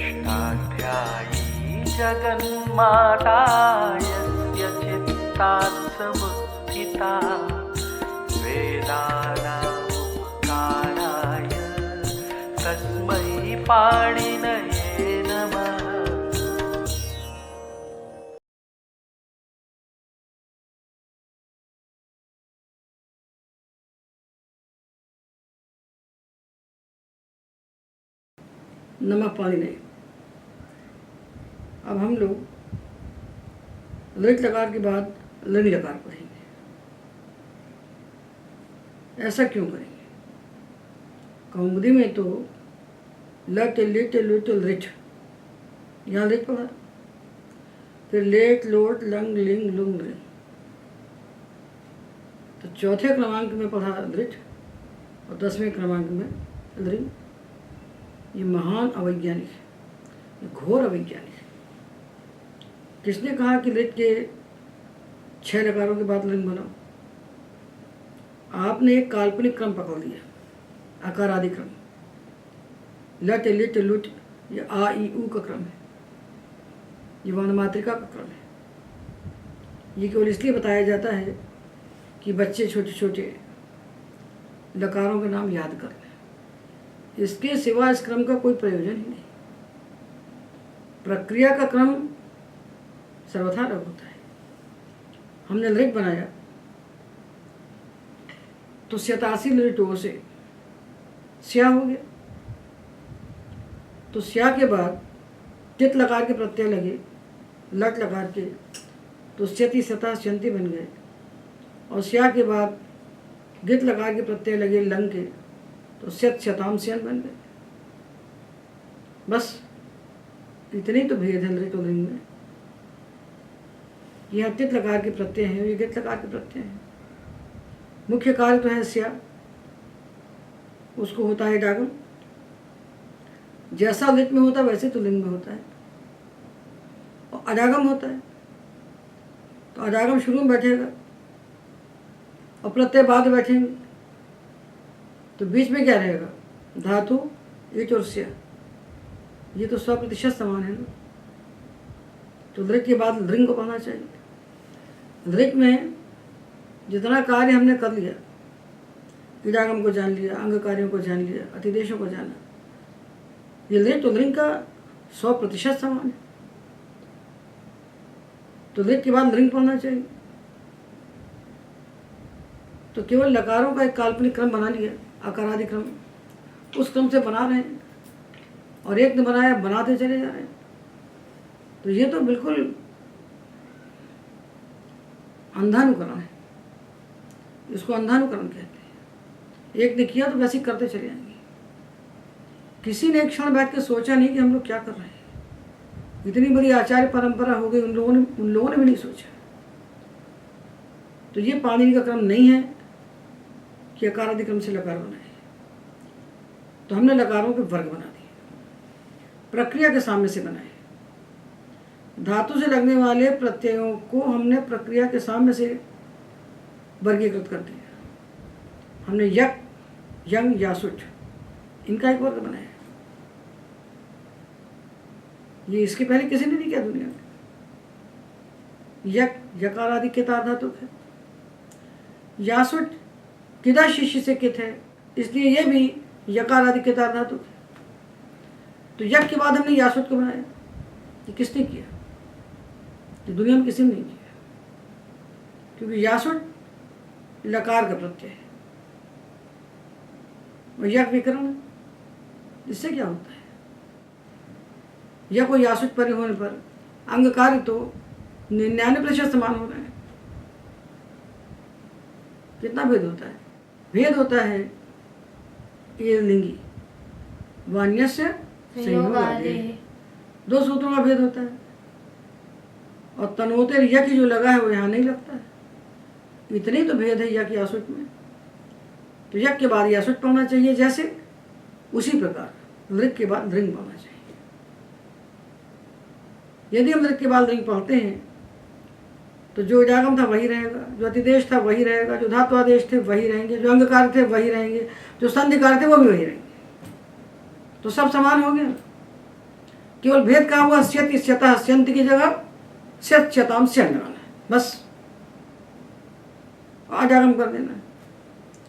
षष्ठाध्यायी जगन्माता यस्य चित्तात् समुत्थिता वेदानामुपकाराय तस्मै पाणिनये नमः। नमः पाणिनये। अब हम लोग लृट लकार के बाद लंग लकार पढ़ेंगे। ऐसा क्यों करेंगे? कौमुदी में तो लट लिट लुट लृट, यहाँ लृट पढ़ा, फिर लेट लोट लंग लिंग लुंग लिंग, तो चौथे क्रमांक में पढ़ा लृट और 10वें क्रमांक में लृंग। ये महान अवैज्ञानिक है, ये घोर अवैज्ञानिक है। किसने कहा कि लृट के 6 लकारों के बाद लिंग बनाओ? आपने एक काल्पनिक क्रम पकड़ लिया, आकार आदि क्रम। लट लिट लुट ये आ ई ऊ का क्रम है, ये वर्णमात्रिका का क्रम है। ये केवल इसलिए बताया जाता है कि बच्चे छोटे छोटे लकारों के नाम याद कर लें। इसके सिवा इस क्रम का कोई प्रयोजन ही नहीं। प्रक्रिया का क्रम सर्वथा अलग होता है। हमने लृट बनाया तो 87 लृटों से स्या हो गया, तो स्या के बाद तित लकार के प्रत्यय लगे लट लकार के, तो स्यति सता स्यंति बन गए। और स्या के बाद गित लकार के प्रत्यय लगे लंग के, तो स्यत शताम स्यन बन गए। बस इतने ही तो भेद है लृट और लिंग में। यह तित लकार के प्रत्यय हैं, ये गित लकार के प्रत्यय हैं। मुख्य कार्य तो है स्या, उसको होता है डागम। जैसा लृट में होता है वैसे तो लिंग में होता है। और अडागम होता है, तो अडागम शुरू में बैठेगा और प्रत्यय बाद बैठेंगे, तो बीच में क्या रहेगा? धातु इच और स्या। ये तो 100% समान है ना। तो लृट के बाद लृंग को पढ़ना चाहिए। लृट में जितना कार्य हमने कर लिया, इडागम को जान लिया, अंग कार्यों को जान लिया, अतिदेशों को जाना, ये लृट और लिंग का 100% समान है। तो लृट के बाद लृंग पढ़ना चाहिए। तो केवल लकारों का एक काल्पनिक क्रम बना लिया, आकारादि क्रम, उस क्रम से बना रहे हैं और एक ने बनाया बनाते चले जा रहे हैं। तो ये तो बिल्कुल अंधानुकरण है, इसको अंधानुकरण कहते हैं। एक ने किया तो वैसे ही करते चले जाएंगे। किसी ने एक क्षण बैठ के सोचा नहीं कि हम लोग क्या कर रहे हैं। इतनी बड़ी आचार्य परंपरा हो गई, उन लोगों ने भी नहीं सोचा। तो ये पाणिनि का क्रम नहीं है कि अकारादि क्रम से लकार बनाए। तो हमने लकारों के वर्ग बना दिए, प्रक्रिया के सामने से बनाए। धातु से लगने वाले प्रत्ययों को हमने प्रक्रिया के सामने से वर्गीकृत कर दिया। हमने यक, यंग, यासुट, इनका एक वर्ग बनाया। ये इसके पहले किसी ने नहीं किया दुनिया में। यक यकार आदि कितार धातु है। यासुट किदा शिष्य से कित है, इसलिए ये भी यकार आदि कितार धातु है। तो यक के बाद हमने यासुट को बनाया। ये किसने किया? ये दुनिया में किसी ने नहीं किया, क्योंकि यासुट लकार का प्रत्यय है और यक विकरण। इससे क्या होता है? यक को यासुट परे होने पर अंग कार्य तो 99% समान हो रहे हैं। कितना भेद होता है? भेद होता है ये लिंगी वान्यस्य संयोगादि, 2 सूत्रों का भेद होता है। और तनोते यक जो लगा है वो यहाँ नहीं लगता है। इतने ही तो भेद है यक यासुट में। तो यक के बाद यासुट पढ़ना चाहिए, जैसे उसी प्रकार लृट के बाद लृंग पढ़ना चाहिए। यदि हम लृट के बाद लृंग पढ़ते हैं तो जो इडागम था वही रहेगा, जो अतिदेश था वही रहेगा, जो धात्वादेश थे वही रहेंगे, जो अंगकार थे वही रहेंगे, जो संधिकार थे वो भी वही रहेंगे। तो सब समान हो गया। केवल भेद कहा हुआ स्यति स्यता हस्यंत की जगह स्यत स्यताम स्यन लगाना है, बस आजागम कर देना है।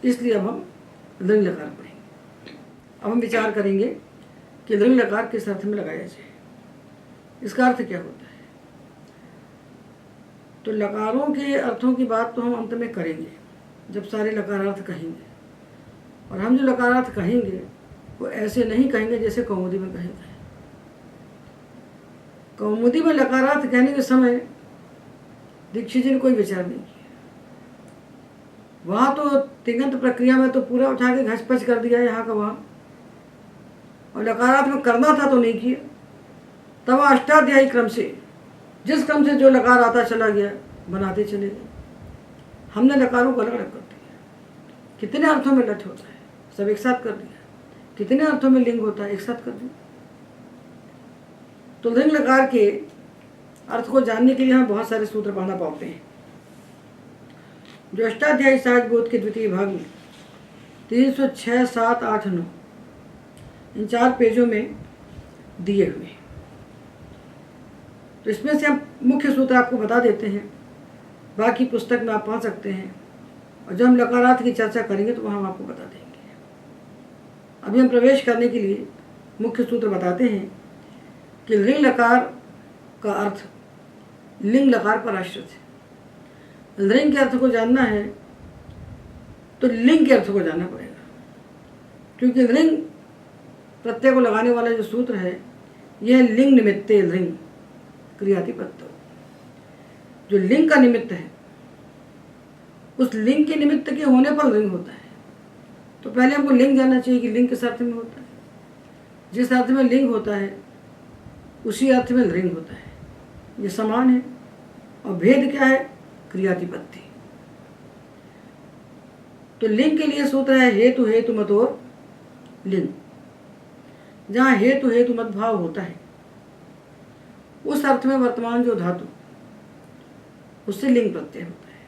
इसलिए अब हम दृढ़ लकार पढ़ेंगे। अब हम विचार करेंगे कि दृढ़ लकार किस अर्थ में लगाया जाए, इसका अर्थ क्या होता है। तो लकारों के अर्थों की बात तो हम अंत में करेंगे जब सारे लकारार्थ कहेंगे, और हम जो लकारार्थ कहेंगे वो ऐसे नहीं कहेंगे जैसे कौमुदी में कहे गए। कौमुदी में लकारार्थ कहने के समय दीक्षित जी ने कोई विचार नहीं किया। वहाँ तो तिङंत प्रक्रिया में तो पूरा उठा के घसपच कर दिया यहाँ का वहाँ, और लकारार्थ में करना था तो नहीं किया। तब अष्टाध्यायी क्रम से जिस क्रम से जो लकार आता चला गया बनाते चले गए। हमने लकारों को अलग अलग कर दिया। कितने अर्थों में लट होता है सब एक साथ कर दिया, कितने अर्थों में लिंग होता है एक साथ कर दिया। तो लिंग लकार के अर्थ को जानने के लिए हम बहुत सारे सूत्र पढ़ना पाते हैं, जो अष्टाध्यायी सहज बोध के द्वितीय भाग में 306, 7, 8, 9 इन 4 पेजों में दिए हुए हैं। तो इसमें से हम मुख्य सूत्र आपको बता देते हैं, बाकी पुस्तक में आप पढ़ सकते हैं, और जब हम लकारार्थ की चर्चा करेंगे तो वहाँ हम आपको बता देंगे। अभी हम प्रवेश करने के लिए मुख्य सूत्र बताते हैं कि लिंग लकार का अर्थ लिंग लकार पर आश्रित है। लिंग के अर्थ को जानना है तो लिंग के अर्थ को जानना पड़ेगा, क्योंकि लिंग प्रत्यय को लगाने वाला जो सूत्र है यह लिंग निमित्ते लिंग क्रियातिपत्तो। जो लिंग का निमित्त है उस लिंग के निमित्त के होने पर लिंग होता है। तो पहले हमको लिंग जानना चाहिए कि लिंग किस अर्थ में होता है। जिस अर्थ में लिंग होता है उसी अर्थ में लिंग होता है, ये समान है। और भेद क्या है? क्रियातिपत्ति। तो लिंग के लिए सूत्र है हेतु हेतु मत और लिंग। जहाँ हेतु हेतु मत भाव होता है उस अर्थ में वर्तमान जो धातु उससे लिंग प्रत्यय होता है।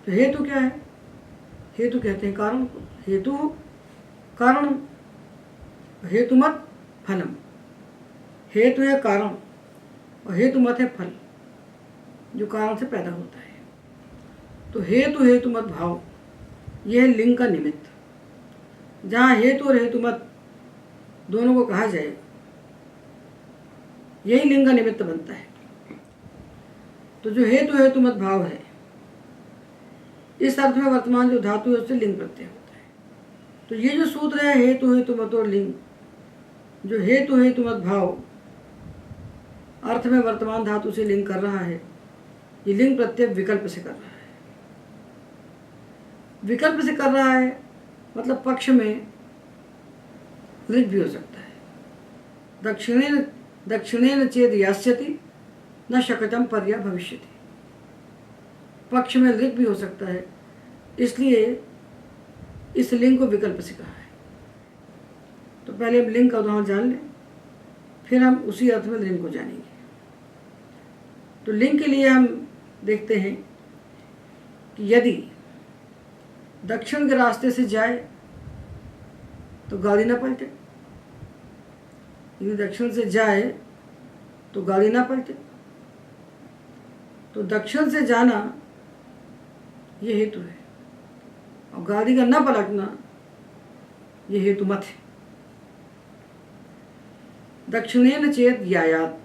तो हेतु क्या है? हेतु कहते हैं कारण को। हेतु कारण, हेतु मत फलम। हेतु है कारण और हेतु मत है फल, जो कारण से पैदा होता है। तो हेतु हेतु मत भाव यह है लिंग का निमित्त। जहाँ हेतु और हेतु मत दोनों को कहा जाए यही लिंग का निमित्त बनता है। तो जो हेतु हेतु मत भाव है इस अर्थ में वर्तमान जो धातु है उससे लिंग प्रत्यय होता है। तो ये जो सूत्र है हेतु हेतु मत और लिंग, जो हेतु हेतु मत भाव अर्थ में वर्तमान धातु से लिंग कर रहा है, ये लिंग प्रत्यय विकल्प से कर रहा है। विकल्प से कर रहा है मतलब पक्ष में लिंग भी हो सकता है। दक्षिणेन चेद यास्यति न शकटम पर्या भविष्यति। पक्ष में लिंग भी हो सकता है, इसलिए इस लिंग को विकल्प से कहा है। तो पहले हम लिंग का उदाहरण जान लें, फिर हम उसी अर्थ में लिंग को जानेंगे। तो लिंग के लिए हम देखते हैं कि यदि दक्षिण के रास्ते से जाए तो गाड़ी ना पलटे, यदि दक्षिण से जाए तो गाड़ी ना पलटे। तो दक्षिण से जाना ये हेतु है, और गाड़ी का न पलटना ये हेतु मत है। दक्षिणेन चेत यायात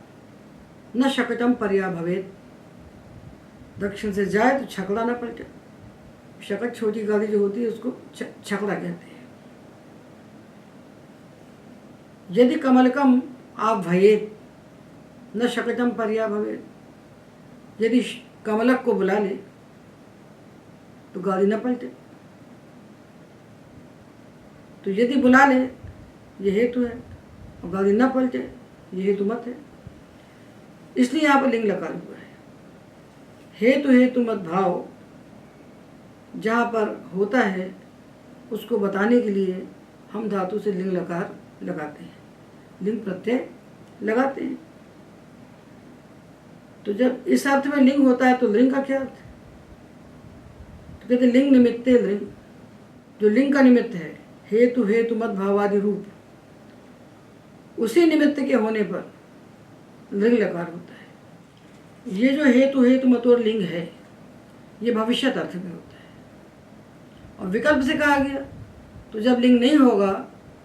न शकटम पर्या भवेत। दक्षिण से जाए तो छकड़ा ना पलटे। शकट छोटी गाड़ी जो होती है उसको छकड़ा कहते हैं। यदि कमलकम आप भयेत न शकटम पर्या भवेत। यदि कमलक को बुला ले तो गाड़ी न पलटे। तो यदि बुला ले ये हेतु है, और गाड़ी न पलटे ये हेतु मत है। इसलिए यहाँ पर लिंग लकार हुआ है। हेतु हेतु मत भाव जहाँ पर होता है उसको बताने के लिए हम धातु से लिंग लकार लगाते हैं, लिंग प्रत्यय लगाते हैं। तो जब इस अर्थ में लिंग होता है तो लिंग का क्या अर्थ है? तो कहते लिंग निमित्ते लिंग। जो लिंग का निमित्त है हेतु हेतु मत भावादि रूप, उसी निमित्त के होने पर लिंग लकार होता है। ये जो हेतु हेतु मतोर लिंग है, ये भविष्यत अर्थ में होता है। और विकल्प से कहा गया तो जब लिंग नहीं होगा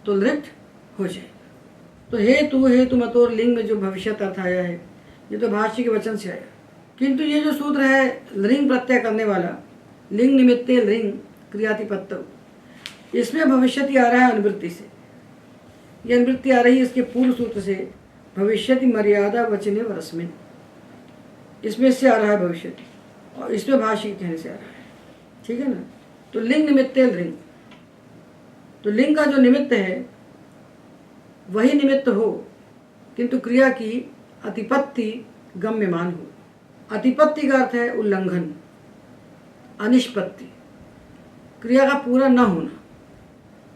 तो लिट हो जाएगा। तो हेतु हेतु मतोर लिंग में जो भविष्यत अर्थ आया है, ये तो भाष्य के वचन से आया। किंतु ये जो सूत्र है लिंग प्रत्यय करने वाला, लिंग निमित्ते लिंग क्रियातिपत्त, इसमें भविष्यति आ रहा है अनुवृत्ति से। यह अनुवृत्ति आ रही है इसके पूर्व सूत्र से, भविष्यति मर्यादा वचने वरस्मिन, इसमें से आ रहा है भविष्यति, और इसमें भाष्य के कहने से आ रहा है। ठीक है ना। तो लिंग निमित्ते लिंग, तो लिंग का जो निमित्त है वही निमित्त हो, किंतु क्रिया की अतिपत्ति गम्यमान हो। अतिपत्ति का अर्थ है उल्लंघन, अनिष्पत्ति, क्रिया का पूरा न होना।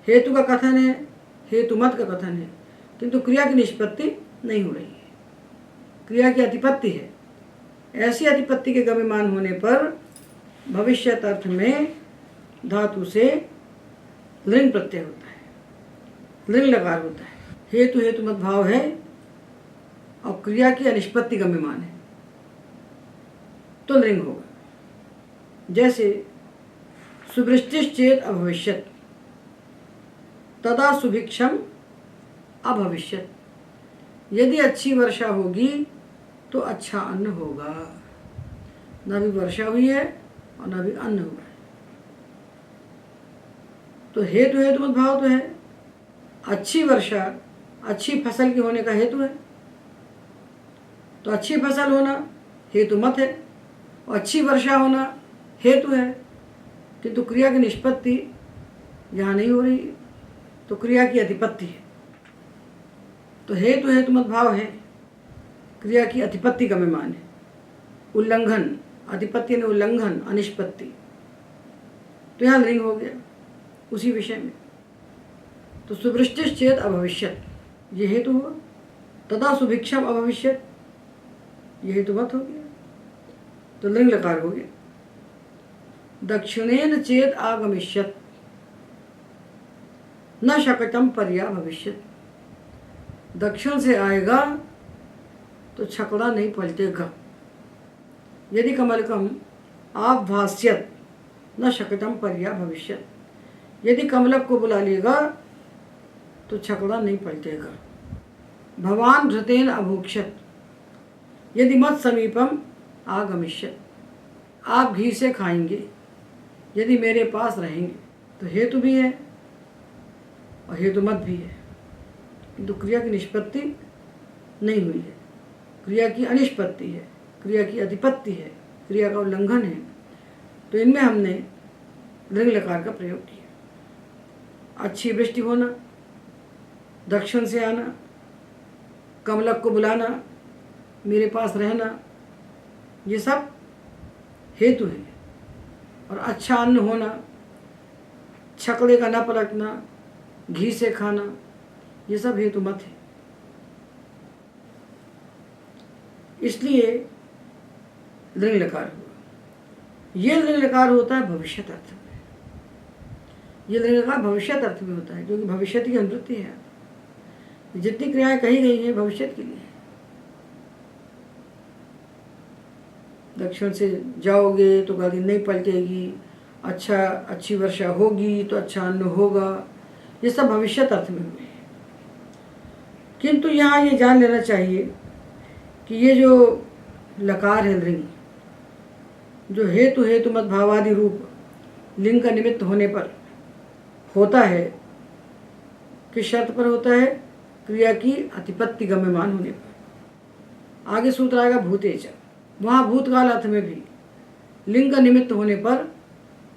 हेतु का कथन है, हेतुमत का कथन है, किंतु क्रिया की निष्पत्ति नहीं हो रही है, क्रिया की अतिपत्ति है। ऐसी अतिपत्ति के गम्यमान होने पर भविष्यत अर्थ में धातु से लिंग प्रत्यय होता है, लिंग लकार होता है। हेतु हेतुमत भाव है और क्रिया की अनिष्पत्ति गम्यमान है तो लिंग होगा। जैसे सुवृष्टिश्चेत अभविष्यत तदा सुभिक्षम अभविष्यत, यदि अच्छी वर्षा होगी तो अच्छा अन्न होगा। न भी वर्षा हुई है और न भी अन्न हुआ है। तो हेतु हेतुमत भाव तो है, अच्छी वर्षा अच्छी फसल के होने का हेतु है, तो अच्छी फसल होना हेतुमत है और अच्छी वर्षा होना हेतु है, किंतु क्रिया की निष्पत्ति यहाँ नहीं हो रही, तो क्रिया की अधिपत्ति है। तो हेतु हेतुमत भाव है, क्रिया की अधिपत्ति गम्यमान है। उल्लंघन, अधिपत्ति ने उल्लंघन, अनिष्पत्ति, तो यहाँ लिंग हो गया उसी विषय में। तो सुवृष्टिश्चेत अभविष्यत, ये हेतु हुआ। तदा सुभिक्षम अभविष्यत, ये हेतुमत हो गया, तो लिंग लकार हो गया। दक्षिणेन चेत आगमिष्यत न शकटम पर्या भविष्यत, दक्षिण से आएगा तो छकड़ा नहीं पलटेगा। यदि कमलकम आभास्यत न शकटम पर्या भविष्यत, यदि कमलक को बुला लेगा तो छकड़ा नहीं पलटेगा। भवान धृतेन अभूक्षत, यदि मत समीपम आगमिष्यत, आप घी से खाएंगे यदि मेरे पास रहेंगे। तो हेतु भी है और हेतुमत भी है, किंतु क्रिया की निष्पत्ति नहीं हुई है, क्रिया की अनिष्पत्ति है, क्रिया की अधिपत्ति है, क्रिया का उल्लंघन है। तो इनमें हमने लिंग लकार का प्रयोग किया। अच्छी वृष्टि होना, दक्षिण से आना, कमलक को बुलाना, मेरे पास रहना, ये सब हेतु है। और अच्छा अन्न होना, छकड़े का न पलटना, घी से खाना, ये सब हेतुमत है। इसलिए लिंग लकार हुआ। ये लिंग लकार होता है भविष्यत अर्थ में। ये लिंग लकार भविष्यत अर्थ में होता है, क्योंकि भविष्यत की अनुवृत्ति है। जितनी क्रियाएं कही गई हैं भविष्यत के लिए। दक्षिण से जाओगे तो गाड़ी नहीं पलटेगी, अच्छी वर्षा होगी तो अच्छा अन्न होगा, ये सब भविष्यत अर्थ में हुए। किंतु यहाँ ये जान लेना चाहिए कि ये जो लकार है लिंग, जो हेतु हेतुमत भावादि रूप लिंग का निमित्त होने पर होता है, किस शर्त पर होता है? क्रिया की अतिपत्ति गम्यमान होने पर। आगे सूत्र आएगा भूतेच, वहाँ भूतकाल अर्थ में भी लिंग का निमित्त होने पर,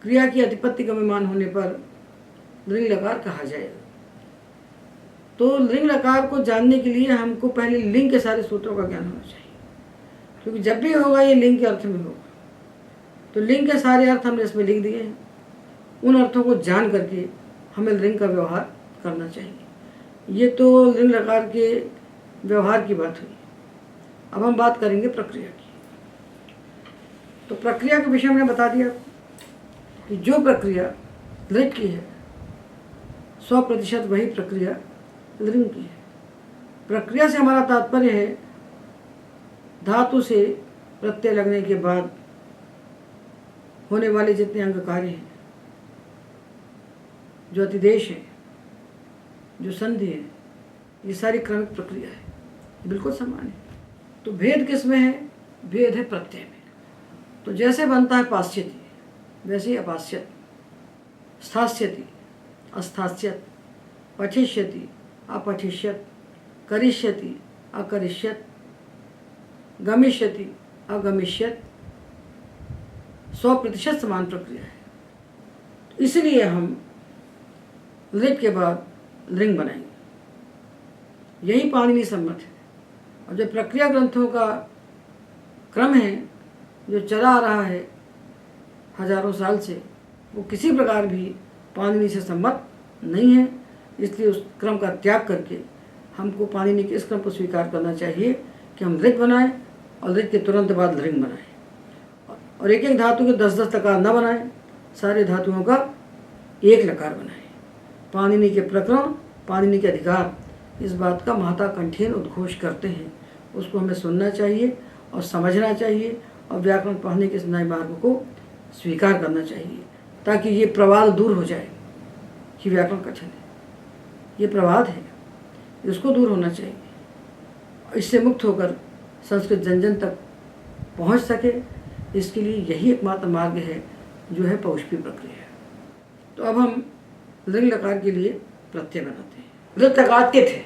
क्रिया की अतिपत्ति गम्यमान होने पर लिंग लकार कहा जाएगा। तो लिंग लकार को जानने के लिए हमको पहले लिंग के सारे सूत्रों का ज्ञान होना चाहिए, क्योंकि जब भी होगा ये लिंग के अर्थ में होगा। तो लिंग के सारे अर्थ हमने इसमें लिख दिए हैं। उन अर्थों को जान करके हमें लिंग का व्यवहार करना चाहिए। ये तो लिंग लकार के व्यवहार की बात हुई। अब हम बात करेंगे प्रक्रिया की। तो प्रक्रिया के विषय में बता दिया कि जो प्रक्रिया लिंग की है 100% वही प्रक्रिया लिंग की है। प्रक्रिया से हमारा तात्पर्य है धातु से प्रत्यय लगने के बाद होने वाले जितने अंग कार्य हैं, जो अतिदेश है, जो संधि है, ये सारी क्रमिक प्रक्रिया है, बिल्कुल समान है। तो भेद किस में है? भेद है प्रत्यय में। तो जैसे बनता है पाश्चात्य वैसे ही अपाश्चात, स्थास्यति अस्थास्यत, पठिष्यति अपठिष्यत, करिष्यति अकरिष्यत, गमिष्यति अगमिष्यत, 100% समान प्रक्रिया है। इसलिए हम लिट के बाद लिंग बनाएंगे, यही पाणिनि सम्मत है। और जो प्रक्रिया ग्रंथों का क्रम है जो चला आ रहा है हजारों साल से, वो किसी प्रकार भी पाणिनि से सम्मत नहीं है। इसलिए उस क्रम का त्याग करके हमको पाणिनि के इस क्रम को स्वीकार करना चाहिए कि हम ऋग बनाएं और ऋग के तुरंत बाद लिंग बनाएं, और एक एक धातु के 10-10 लकार न बनाएं, सारे धातुओं का एक लकार बनाएं। पाणिनि के प्रकरण, पाणिनि के अधिकार इस बात का महता कंठीन उद्घोष करते हैं। उसको हमें सुनना चाहिए और समझना चाहिए और व्याकरण पढ़ने के इस नए मार्ग को स्वीकार करना चाहिए, ताकि ये प्रवाद दूर हो जाए कि व्याकरण कठिन है। ये प्रवाद है, इसको दूर होना चाहिए। इससे मुक्त होकर संस्कृत जन जन तक पहुंच सके, इसके लिए यही एकमात्र मार्ग है जो है पौष्पी प्रक्रिया। तो अब हम लिंग लकार के लिए प्रत्यय बनाते हैं। लिट लकार तिथ है,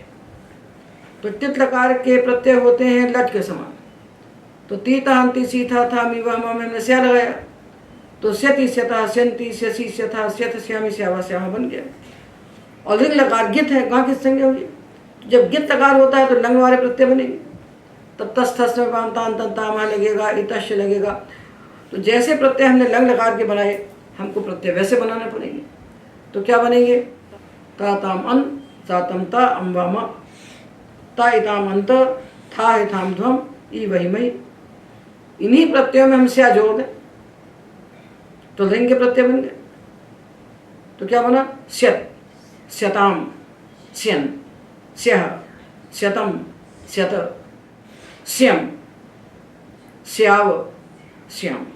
तो तिथ लकार के प्रत्यय होते हैं लट के समान। तो तीता अंति सीथा था मीवा में स्या लगाया, तो स्यति स्यता स्यंति स्यसी स्यथा स्यथ श्यामी श्यावा श्यामा बन गया। और लिंग लकार गित है, कहाँ किस संज्ञा हुई? जब गित लकार होता है तो लंग वाले प्रत्यय बनेंगे, तब तस थस में पामतान तंतामा लगेगा, इतश्य लगेगा। तो जैसे प्रत्यय हमने लंग लकार के बनाए, हमको प्रत्यय वैसे बनाने पड़ेंगे। तो क्या बनेंगे? ताताम अन, तातम ता, अम्बामा, ता इताम अंत, था हिताम ध्वम, ई वही मई। इन्हीं प्रत्ययों में हम स्या जोड़ दें तो लिंग के प्रत्यय बन गए। तो क्या बना? स्यत, स्यताम, स्यन, स्यः, स्यतम, स्यत, स्यम, स्याव, श्याम।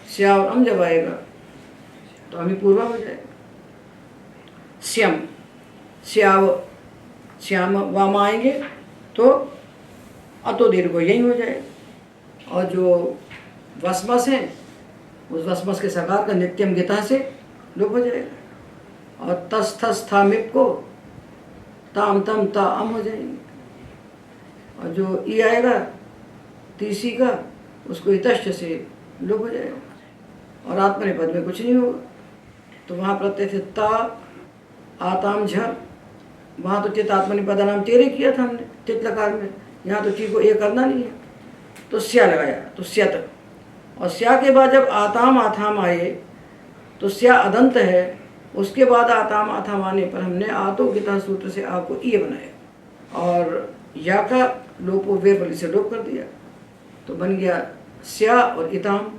स्याव अम जब आएगा तो अमी पूर्वा हो जाएगा। श्यम, श्याव, श्याम वाम आएंगे तो अतो दीर्घ यही हो जाएगा। और जो वसमस है उस वसमस के सकार का नित्यम गीता से लोप हो जाएगा। और तस थस था मिप को ताम तम ता अम हो जाएंगे। और जो ई आएगा तीसी का, उसको इतश्य से लोप हो जाएगा। और आत्मनिपद में कुछ नहीं होगा। तो वहाँ प्रत्यय थे ता, आताम झ, वहाँ तो चित आत्मनिपदा नाम तेरे किया था हमने चित लकार में, यहाँ तो ची को ए करना नहीं है। तो स्या लगाया तो स्यत, और स्या के बाद जब आताम आथाम आए तो स्या अदंत है, उसके बाद आताम आथाम आने पर हमने आतो गीता सूत्र से आ को ई बनाया और या का लोपो वे बलि से लोप कर दिया। तो बन गया स्या और इताम।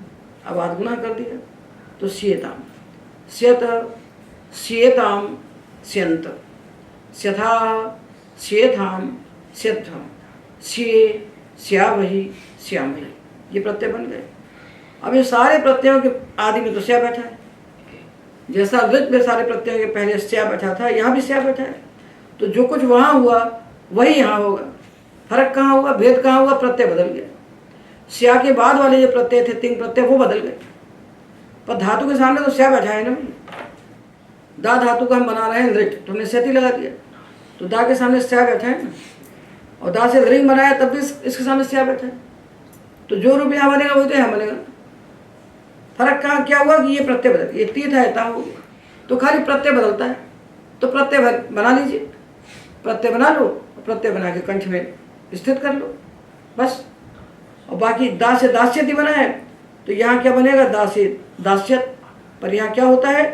अब आध गुना कर दिया तो स्येताम, स्यत, स्येताम, स्यंत, स्यथा, स्येथाम, स्यध्वम, स्ये, स्यावहि, श्यामहि। ये प्रत्यय बन गए। अब ये सारे प्रत्ययों के आदि में तो स्या बैठा है, जैसा ऋत में सारे प्रत्ययों के पहले स्या बैठा था, यहाँ भी स्या बैठा है। तो जो कुछ वहाँ हुआ वही यहाँ होगा। फर्क कहाँ हुआ? भेद कहाँ हुआ? प्रत्यय बदल गया। स्या के बाद वाले जो प्रत्यय थे तीन प्रत्यय वो बदल गए, पर धातु के सामने तो स्या बैठा है ना। दा धातु का हम बना रहे हैं लृट, तो हमने स्यति लगा दिया, तो दा के सामने स्या बैठा है ना। और दा से लिंग बनाया तब भी इसके सामने स्या बैठा है। तो जो रूप यहाँ बनेगा वही तो यहाँ बनेगा। फर्क कहाँ क्या हुआ कि ये प्रत्यय बदल, ये तीत है ता हो गया, तो खाली प्रत्यय बदलता है। तो प्रत्यय बना लीजिए, प्रत्यय बना लो, प्रत्यय बना के कंठ में स्थित कर लो बस। और बाकी दा से दास्यति बना है तो यहाँ क्या बनेगा? दा से दास्यत, पर यहाँ क्या होता है?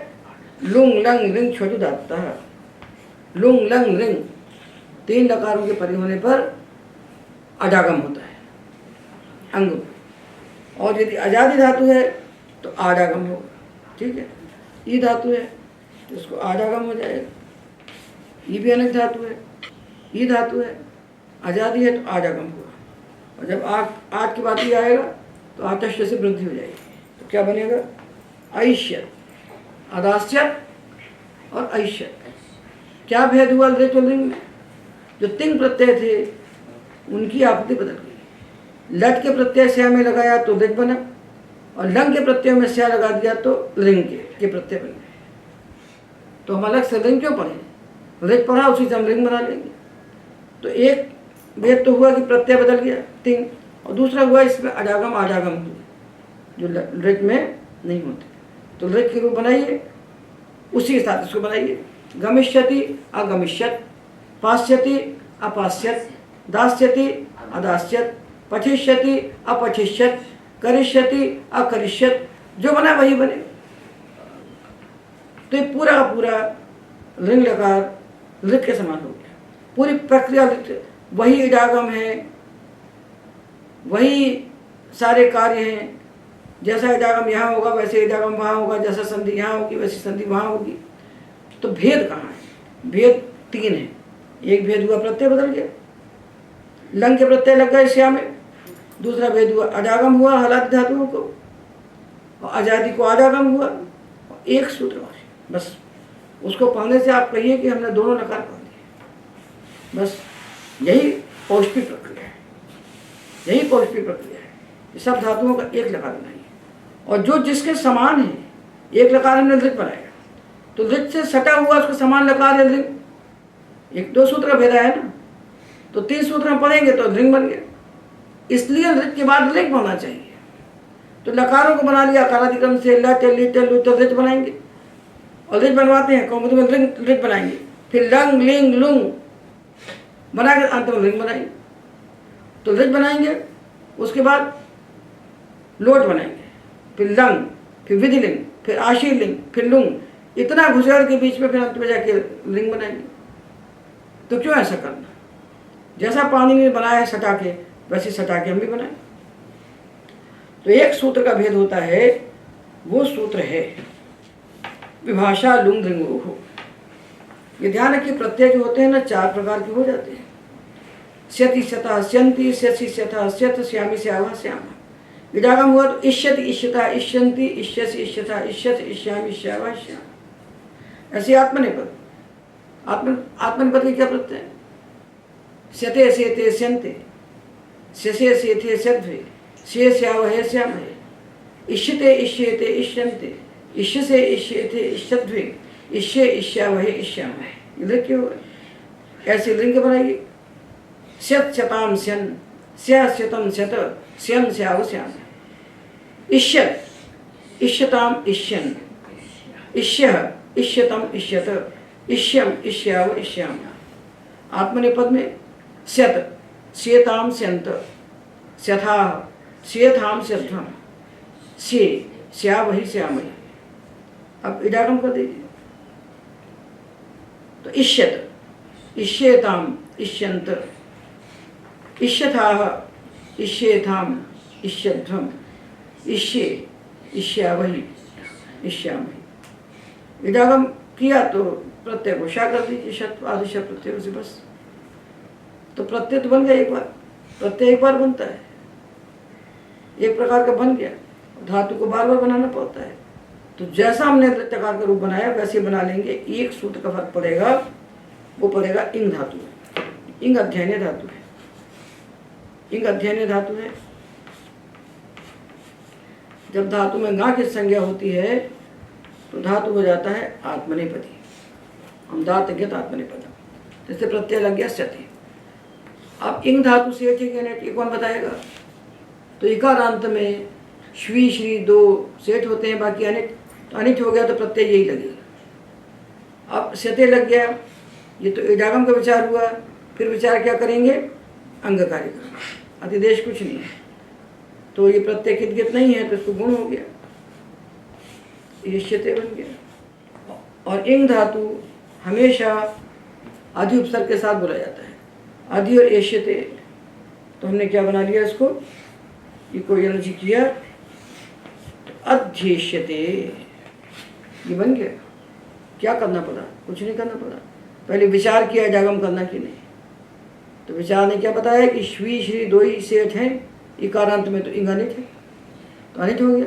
लुंग लंग रिंग छोटू दाता है। लुंग लंग रिंग तीन लकारों के परे होने पर अजागम होता है अंग। और यदि अजादि धातु है तो आडागम होगा। ठीक है, ई धातु है तो इसको आडागम हो जाएगा। ई भी अनेक धातु है ई धातु है, आज़ादी है तो आजागम हुआ। और जब आग की बात ही आएगा तो आतश्य से वृद्धि हो जाएगी, तो क्या बनेगा? ऐश्यत, अदास्यत और ऐश्यत। क्या भेद हुआ लृच और लिंग में? जो तिंग प्रत्यय थे उनकी आकृति बदल गई। लट के प्रत्यय स्या में लगाया तो लृच बना, और लंग के प्रत्यय में स्या लगा दिया तो लिंग के प्रत्यय बन गए। तो हम अलग से लिंग क्यों पढ़े? लृच पढ़ा, उसी से हम लिंग बना लेंगे। तो एक भेद तो हुआ कि प्रत्यय बदल गया तिंग, और दूसरा हुआ इसमें अजागम आजागम हुए जो लृच में नहीं होते। तो लृच के रूप बनाइए, उसी के साथ इसको बनाइए। गमिष्यति अगमिष्यत, पास्यति अपास्यत, दास्यति अदास्यत, पठिष्यति अपठिष्यत, करिष्यति अकरिष्यत। जो बना वही बने। तो ये पूरा का पूरा लिंग लकार लृच के समान हो गया। पूरी प्रक्रिया वही इडागम है, वही सारे कार्य हैं। जैसा इडागम यहाँ होगा वैसे इडागम वहाँ होगा, जैसा संधि यहाँ होगी वैसी संधि वहाँ होगी। तो भेद कहाँ है? भेद तीन है। एक भेद हुआ प्रत्यय बदल गया, लंग के प्रत्यय लग गए श्या में। दूसरा भेद हुआ अजागम हुआ हलादि धातुओं को, और आजादी को आजागम हुआ। एक सूत्र और बस, उसको पढ़ने से आप कहिए कि हमने दोनों लकार पढ़ लिए। बस यही पौष्टिक प्रक्रिया है, यही पौष्टिक प्रक्रिया है। सब धातुओं का एक लकार बनाइए, और जो जिसके समान है, एक लकार हमने लृच बनाया तो लृच से सटा हुआ उसका समान लकार है लिंग। एक दो सूत्र भेदा है ना, तो तीन सूत्र हम पढ़ेंगे तो लिंग बन गया। इसलिए लृच के बाद लिंग होना चाहिए। तो लकारों को बना लिया कालादिक्रम से, लट लिट लुट तो लृच बनाएंगे, और लृच बनवाते हैं कौमुदी में लृच बनाएंगे, फिर लंग लिंग लुंग बना के अंत में लिंग बनाएंगे। तो लृच बनाएंगे, उसके बाद लोट बनाएंगे, फिर लंग, फिर विधिलिंग, फिर आशीर्लिंग, फिर लुंग। इतना घुसेड़ के बीच में फिर अंत में जाके लिंग बनाएंगे। तो क्यों ऐसा करना? जैसा पानी में बनाया है सटा के, वैसे सटा के हम भी बनाए। तो एक सूत्र का भेद होता है, वो सूत्र है विभाषा लुंग लिंगो। ये ध्यान रखिए, प्रत्यय जो होते हैं ना चार प्रकार के हो जाते हैं। स्यति स्यता स्यंति, स्यसि स्यथा स्यथ, श्यामी श्यावा श्यामा। विडागम हुआ तो इष्यति इष्यता इष्यंति, इष्यसि इष्यथा इष्यथ, इष्यामि श्यावा श्यामा। ऐसे आत्मनेपद, आत्मनेपद के क्या प्रत्यय है? स्यते स्यते स्यन्ते, स्यसे स्यथे स्यध्वे, स्ये स्यावहे श्यामहे, इष्यते इष्येते इष्यन्ते, इष्यसे इष्येथे इष्यध्वे, इष्ये इष्यावहे इष्यामहे। लिंग क्यों है? ऐसे लिंग बनाइए। स्यत स्यताम स्यन, स्या स्यतम स्यत, स्यम स्याव श्याम। इष्यत इष्यताम इष्यन, इष्यः इष्यतम इष्यत, इष्यम इष्याव इष्याम। आत्मनेपद में स्यत स्येताम स्यन्त, स्यथाः स्येथाम स्यध्वम, स्ये स्यावहि श्यामहि। अब इडागम कर दीजिए। तो इष्यत इष्येताम इष्यन्त, इष्यथाः इष्येथाम इष्यध्वम, इष्ये इष्यावहि इष्यामहि। इडागम किया तो प्रत्यय को शा कर दीजिए, शत आदिश प्रत्यय से बस। तो प्रत्यय तो बन गया एक बार, प्रत्यय एक बार बनता है, एक प्रकार का बन गया। धातु को बार बार बनाना पड़ता है। तो जैसा हमने प्रकार का रूप बनाया वैसे बना लेंगे। एक सूत्र का फर्क पड़ेगा, वो पड़ेगा इंग धातु है। इंग अध्ययन धातु है, इंग अध्ययन धातु है। जब धातु में गा की संज्ञा होती है तो धातु हो जाता है आत्मनेपदी। हम दात ज्ञत आत्मनेपद। जैसे प्रत्यय लग गया स्यति। अब इंग धातु से ये कौन बताएगा? तो इकारांत में श्वी श्री दो सेठ होते हैं, बाकी अनिट। तो अनिट हो गया तो प्रत्यय यही लगेगा। अब स्यते लग गया, ये तो इडागम का विचार हुआ। फिर विचार क्या करेंगे? अंग कार्य का। अतिदेश कुछ नहीं है, तो ये प्रत्यय कित नहीं है तो इसको गुण हो गया, ये श्यते बन गया। और इंग धातु हमेशा आदि उपसर्ग के साथ बोला जाता है, आदि और एष्यते। तो हमने क्या बना लिया इसको, ये कोई एनर्जी किया, अध्येष्यते, ये बन गया। क्या करना पड़ा? कुछ नहीं करना पड़ा। पहले विचार किया जागम करना कि नहीं, तो विचार ने क्या बताया कि श्वी श्री दो ही सेठ हैं, इकारांत में तो इंग अनिट है, तो अनिट हो गया,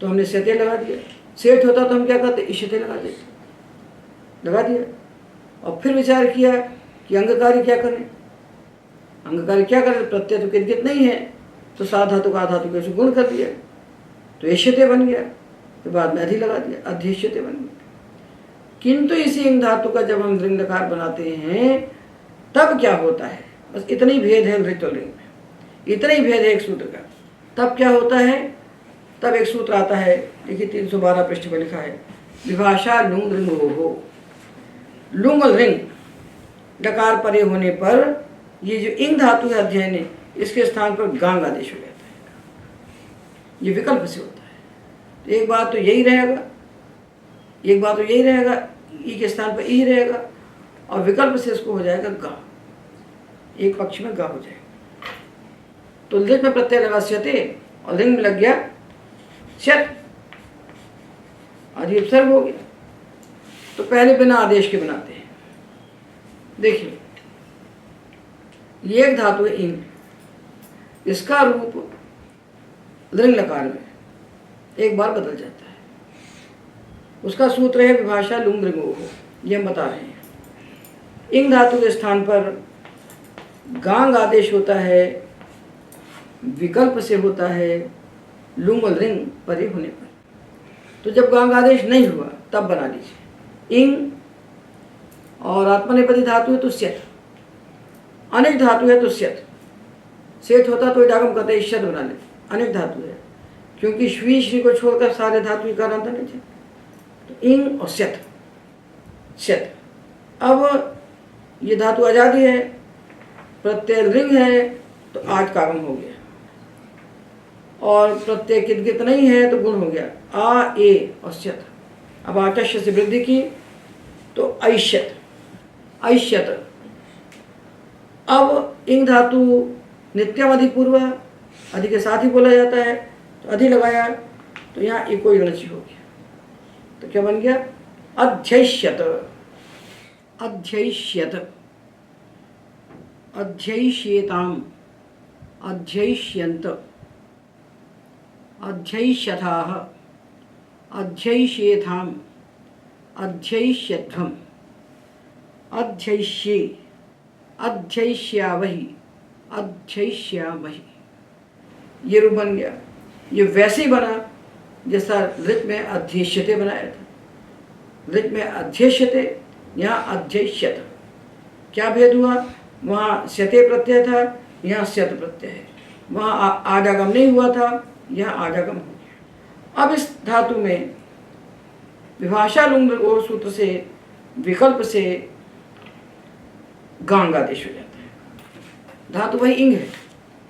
तो हमने सेते लगा दिया। सेठ होता तो हम क्या करते, इशते लगा देते, लगा दिया। और फिर विचार किया कि अंगकारी क्या करें, अंगकारी क्या करें, प्रत्यय तो कित नहीं है, तो साधातु का आधातु कैसे गुण कर दिया, तो इष्यते बन गया, फिर बाद में अधि लगा दिया, अध्यक्षते बन गया। किंतु इसी इंग धातु का जब हम लिंग लकार बनाते हैं तब क्या होता है, बस इतना ही भेद है नृत्य लिंग में, इतना ही भेद है एक सूत्र का। तब क्या होता है, तब एक सूत्र आता है, देखिए 312 पृष्ठ पर लिखा है, विभाषा लुंग रिंग हो। लुंग और रिंग डकार परे होने पर ये जो इंग धातु है अध्ययन है, इसके स्थान पर गांग आदेश हो जाता है, ये विकल्प से होता है। तो एक बात तो यही रहेगा, एक बात तो यही रहेगा, ई के स्थान पर ई रहेगा, और विकल्प से इसको हो जाएगा गा, एक पक्ष में गा हो जाएगा। तो लिट में प्रत्यय लगा स्यते और लिंग में लग गया स्यत, आदि उपसर्ग हो गया। तो पहले बिना आदेश के बनाते हैं। देखिए ये एक धातु है इंग, इसका रूप लिंग लकार में एक बार बदल जाता है, उसका सूत्र है विभाषा लुंग रिंग हो, ये हम बता रहे हैं। इंग धातु के स्थान पर गांग आदेश होता है, विकल्प से होता है, लुंग और रिंग परे होने पर। तो जब गांग आदेश नहीं हुआ तब बना लीजिए इंग, और आत्मनेपदी धातु है तो स्यत, अनेक धातु है तो स्यत, सेठ होता तो इडागम कहते इष्यत बना ले, अनेक धातु है क्योंकि श्वी श्री को छोड़कर सारे धातु का अंत नहीं थे, तो इंग और स्यत स्यत। अब ये धातु आजादी है, प्रत्यय रिंग है तो आठ का आगम हो गया, और प्रत्यय कित नहीं है तो गुण हो गया आ ए और स्यत। अब आटस्य से वृद्धि की तो ऐष्यत ऐष्यत। अब इंग धातु नित्यम अधिपूर्व, अधि के साथ ही बोला जाता है, तो अधि लगाया तो यहाँ इको ऋणची हो गया, तो क्या बन गया अध्यैष्यत अध्यैष्यत अध्यैष्येताम अध्यैष्यन्त अध्यैष्यथाः अध्यैष्येथाम अध्यैष्यध्वम अध्यैष्ये अध्यैष्यावहि अध्यैष्यामहि। ये रूप बन गया। ये वैसे ही बना जैसा ऋत में अध्येष्यते बनाया था, ऋत में अध्येष्यते, यहाँ अध्यैष्यत। क्या भेद हुआ, वहाँ स्यते प्रत्यय था, यहाँ स्यत प्रत्यय है, वहाँ आडागम नहीं हुआ था, यहाँ आडागम हो गया। अब इस धातु में विभाषा लुंग और सूत्र से विकल्प से गांग आदेश हो जाता है। धातु वही इंग है,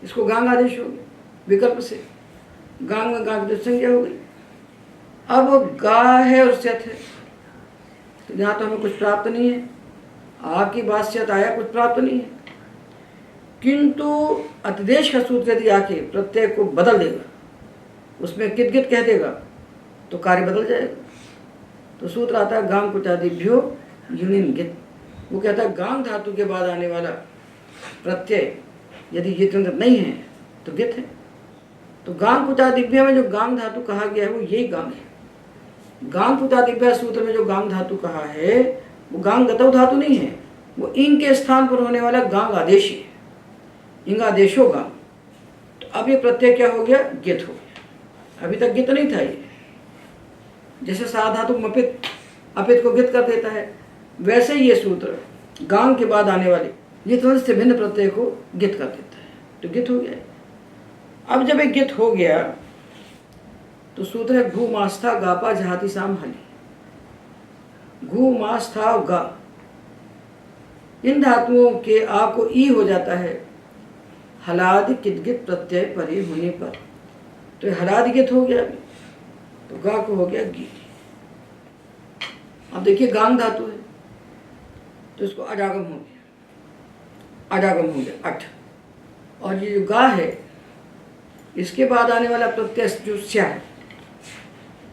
इसको गांग आदेश हो गया, विकल्प से गांग में गांग संज्ञा हो गई। अब गा है और स्यत है, तो यहाँ तो हमें कुछ प्राप्त नहीं है, आ की बात स्यत आया, कुछ प्राप्त नहीं है। किंतु अतिदेश का सूत्र यदि आके प्रत्यय को बदल देगा, उसमें कित गित कह देगा, तो कार्य बदल जाएगा। तो सूत्र आता है गांग कुचादिभ्यो युनिन गित। वो कहता है गांग धातु के बाद आने वाला प्रत्यय यदि ये नहीं है तो गित है। तो गांग कुचादिभ्य में जो गांग धातु कहा गया है वो यही गांग है। गांग कुचादिभ्य सूत्र में जो गांग धातु कहा है वो गांग गतव धातु नहीं है, वो इंग के स्थान पर होने वाला गांग आदेश है, इंगादेशो गांग। तो अब ये प्रत्यय क्या हो गया, गित हो गया। अभी तक गित नहीं था ये, जैसे सा धातु मपित अपित को गित कर देता है, वैसे ही ये सूत्र गांग के बाद आने वाले ये तुरंत से भिन्न प्रत्यय को गित कर देता है, तो गित हो गया। अब जब एक गित हो गया तो सूत्र है घू मास्था गापा जहाती साम हली। घू मास्था गा, इन धातुओं के आ को ई हो जाता है हलादि किदगित प्रत्यय परे होने पर, तो हलादि गित हो गया, तो गा को हो गया गी। अब देखिए गांग धातु है तो इसको अडागम हो गया, अडागम हो गया अठ। और ये जो गा है इसके बाद आने वाला प्रत्यय जो स्या है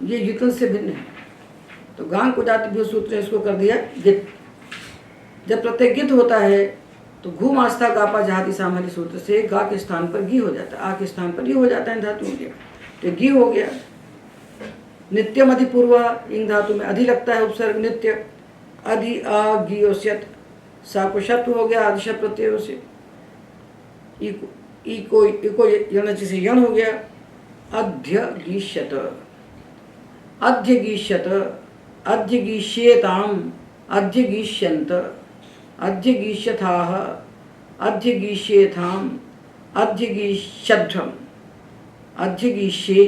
ये युतन से भिन्न है, तो गांग को जाति सूत्र ने इसको कर दिया गित। जब प्रत्यय गित होता है तो घूम आस्था गापा जहाती सामरी सूत्र से गा के स्थान पर घी हो जाता है, आ के स्थान पर ई हो जाता है धातुओं के, तो घी हो गया। नित्यम अधिपूर्व, इंग धातु में अधि लगता है उपसर्ग नित्य, अधि आ घी और स्यत, सा को शत्व हो गया आदिशत प्रत्ययों से, ई को यणचि से यण हो गया। अध्यगीष्यत, अध्यगीष्यत, अध्यगीष्येताम, अध्यगीष्यन्त, अध्यगीष्यथाः, अध्यगीष्येथाम, अध्यगीष्यध्वम, अध्यगीष्ये,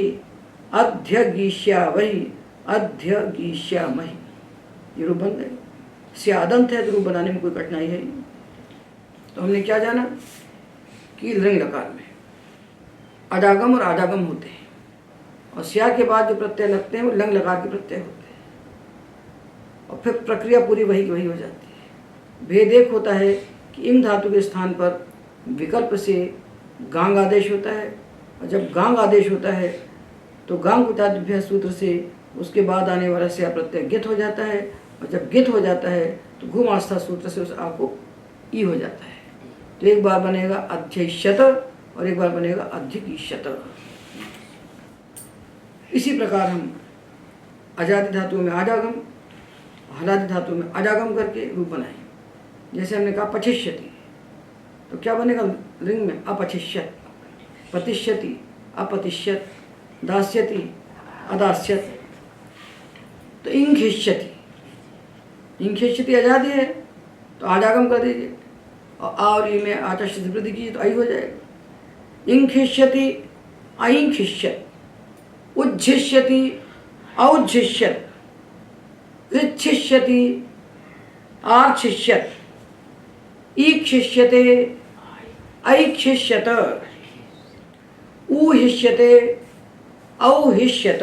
अध्यगीष्यावहि, अध्यगीष्यामहि। ये रूप बन गए। स्यादंत है तो रूप बनाने में कोई कठिनाई है नहीं। तो हमने क्या जाना कि लिंग लकार में अडागम और आडागम होते हैं, और स्या के बाद जो प्रत्यय लगते हैं वो लंग लकार के प्रत्यय होते हैं, और फिर प्रक्रिया पूरी वही की वही हो जाती है। भेद एक होता है कि इंग धातु के स्थान पर विकल्प से गांग आदेश होता है, और जब गांग आदेश होता है तो गांग उताभ्य सूत्र से उसके बाद आने वाला स्या प्रत्यय गित हो जाता है, और जब गित हो जाता है तो घूम आस्था सूत्र से उस आ को ई हो जाता है। तो एक बार बनेगा अध्ययष्यत और एक बार बनेगा अध्यगीष्यत। इसी प्रकार हम अजादि धातुओं में आजागम, हलादि धातु में अजागम करके रूप बनाए। जैसे हमने कहा पचिष्यति, तो क्या बनेगा लिंग में अपचिष्यत, पतिष्यति अपतिष्यत, दास्यति अदास्यत। तो इंघिष्यति, इंघिष्यति अजादि है तो आजागम कर दीजिए, और आ और ई में आचार्य वृद्धि कीजिए तो आई हो जाएगा। इंघिष्यति अइंघिष्यत, उज्झिष्यति औज्झिष्यत, ऋच्छिष्यति आर्च्छिष्यत, ईक्षिष्यते ऐक्षिष्यत, ऊहिष्यते औहिष्यत,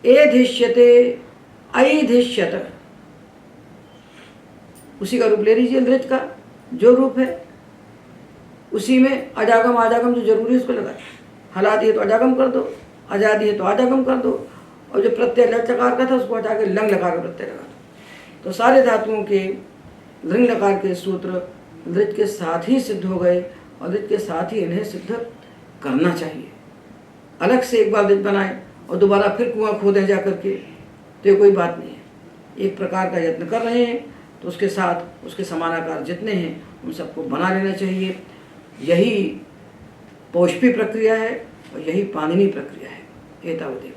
एधिष्यते ऐधिष्यत। उसी का रूप ले लीजिए नृत्य का जो रूप है, उसी में अजागम आजागम जो जरूरी है उसको लगा। हलादी है तो अजागम कर दो, आजादी है तो आजागम कर दो, और जो प्रत्यय लट लकार का था उसको हटा के लंग लकार का प्रत्यय लगा दो। तो सारे धातुओं के लिंग लकार के सूत्र नृत्य के साथ ही सिद्ध हो गए, और नृत्य के साथ ही इन्हें सिद्ध करना चाहिए। अलग से एक बार नृत्य बनाए और दोबारा फिर कुआं खोदें जा करके, तो ये कोई बात नहीं है। एक प्रकार का यत्न कर रहे हैं तो उसके साथ उसके समानाकार जितने हैं उन सबको बना लेना चाहिए। यही पौष्पी प्रक्रिया है और यही पाणिनी प्रक्रिया है। एतावदेव।